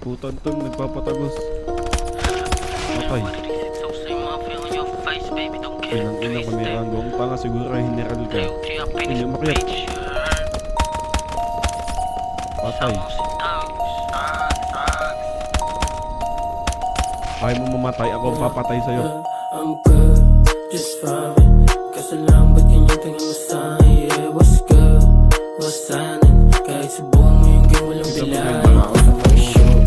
Putan to, nagpapatagos. Patay. Pinang ina ko may rango. Ang tanga siguro ay general ka. Hindi makiyak. Patay. Ayaw mo mamatay, ako ang papatay sa'yo. I'm good, just fine. Kaso lang ba't ganyan tingin mo sa'kin? Yeah, what's good, what's happening? Kahit subukan mo yung game, walang bilay. Ako sa may show,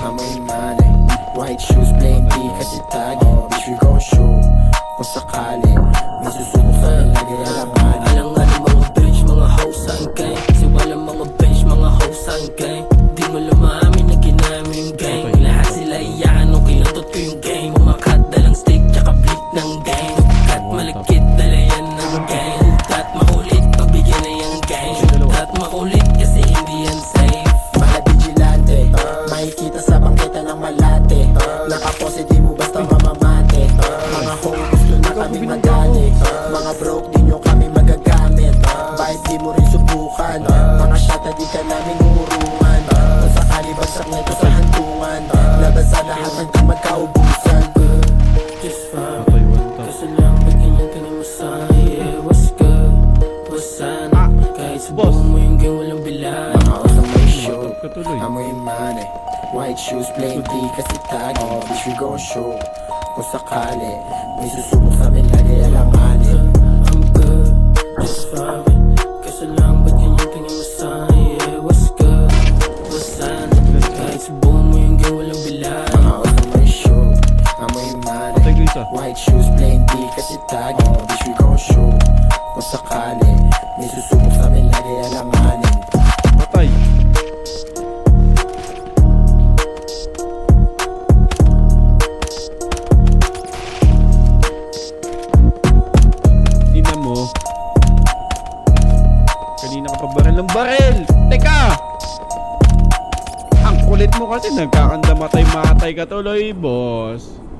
amoy manay. White shoes, plain D kasi tagi. Bitch, we gon' show. Kung sakali, may susubok sa lagi alangan. Alangan mga bitch, mga hoes sa gang. Kasi walang mga bitch, mga hoes sa gang. Di mo lumamin na ginamit yung gang. Lahat sila iyakan nung kinuntot ko yung gang. Umakat dalang stick, tsaka blick ng gang. Kat malakit, dala yan ng gang. Tat makulit, pagbigyan na yung gang. Tat makulit, kasi hindi yan safe. Mga vigilante, makikita sa bangketa ng malate. Nakapose di mo basta mamamate. Mga home gusto na kami madali. Mga broke di nyo kami magagamit. Bahit di mo rin subukan. Mga shota di ka namin umurungan. Kung sakali bagsak na ito sa hantungan. Laban sa lahat hanggang magkaubusan. Just fine. Patay, one tap. Kaso lang ba't ganyan tingin mo sa'kin? Yeah, what's good, what's happening? Kahit subukan mo yung game, walang bilay. Ako sa may show, Matap ka tuloy. amoy manay. White shoes, plain D kasi tagi. Bitch, we gon' show. Kung sakali, may susubok sa amin lagi alanganin. I'm good, just fine. Kaso lang ba't ganyan tingin mo sa'kin? Yeah, what's good, what's happening? Kahit subukan mo yung game, walang bilay. Ako sa may show, amoy manay. Patay ko isa. White shoes, plain D kasi tagi. Bitch, we gon' show. Kung sakali, may susubok sa amin lagi alanganin. Patay. Ina mo. Kanina ka pa baril ng baril. Teka! Ang kulit mo kasi nagkakanda matay-matay ka tuloy, boss.